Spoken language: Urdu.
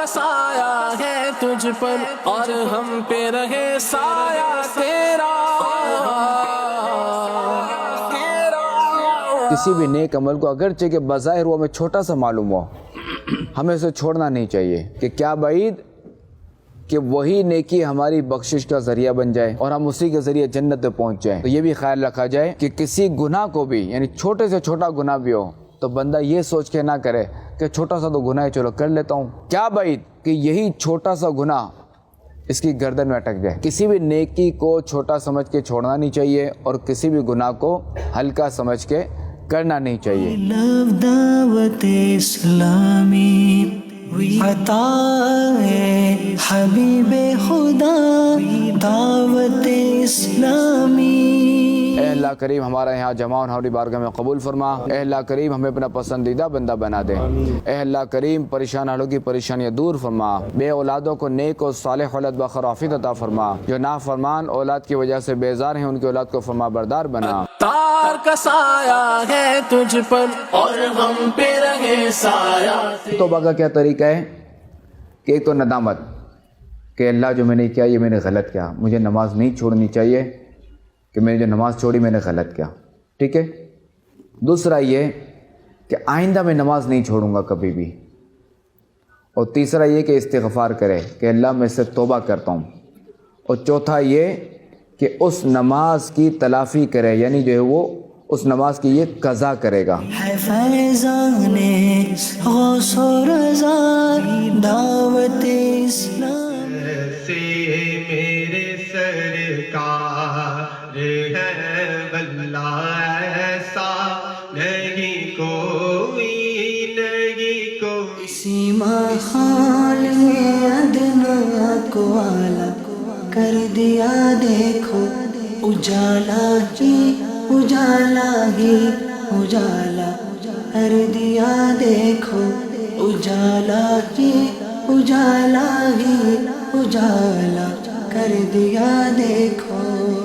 کا سایہ ہے تجھ پر اور ہم پہ رہے سایہ تیرا۔ کسی بھی نیک عمل کو اگرچہ کہ بظاہر وہ ہمیں چھوٹا سا معلوم ہو، ہمیں اسے چھوڑنا نہیں چاہیے کہ کیا بعید کہ وہی نیکی ہماری بخشش کا ذریعہ بن جائے اور ہم اسی کے ذریعے جنت پہ پہنچ جائیں۔ تو یہ بھی خیال رکھا جائے کہ کسی گناہ کو بھی، یعنی چھوٹے سے چھوٹا گناہ بھی ہو تو بندہ یہ سوچ کے نہ کرے کہ چھوٹا سا تو گناہ ہے چلو کر لیتا ہوں، کیا بعید کہ یہی چھوٹا سا گناہ اس کی گردن میں اٹک جائے۔ کسی بھی نیکی کو چھوٹا سمجھ کے چھوڑنا نہیں چاہیے اور کسی بھی گناہ کو ہلکا سمجھ کے کرنا نہیں چاہیے۔ دعوت اسلامی عطا ہے حبیب خدا دعوت اسلامی۔ اے اللہ کریم ہمارا یہاں جمع ہماری بارگاہ میں قبول فرما۔ اے اللہ کریم ہمیں اپنا پسندیدہ بندہ بنا دے۔ اے اللہ کریم پریشان حالوں کی پریشانیاں دور فرما۔ بے اولادوں کو نیک و صالح اولاد بخیر عافیت عطا فرما۔ جو نافرمان اولاد کی وجہ سے بیزار ہیں ان کی اولاد کو فرما بردار بنا۔ تار کا سایہ ہے تجھ پر اور ہم پہ رہے سایہ۔ توبہ کا کیا طریقہ ہے کہ ایک تو ندامت کہ اللہ جو میں نے کیا یہ میں نے غلط کیا، مجھے نماز نہیں چھوڑنی چاہیے کہ میں نے جو نماز چھوڑی میں نے غلط کیا، ٹھیک ہے۔ دوسرا یہ کہ آئندہ میں نماز نہیں چھوڑوں گا کبھی بھی، اور تیسرا یہ کہ استغفار کرے کہ اللہ میں سے توبہ کرتا ہوں، اور چوتھا یہ کہ اس نماز کی تلافی کرے، یعنی جو ہے وہ اس نماز کی یہ قضا کرے گا۔ ہے فیضان غوث و رضا دعوت اسلام سے میرے سرکار ہے واللہ ایسا نہیں کوئی نہیں کوئی۔ اسی ماحول میں ادنا کو اعلیٰ کر دیا دیکھو، اجالا ہی اجالا ہی اجالا کر دیا دیکھو، اجالا ہی اجالا ہی اجالا کر دیا دیکھو۔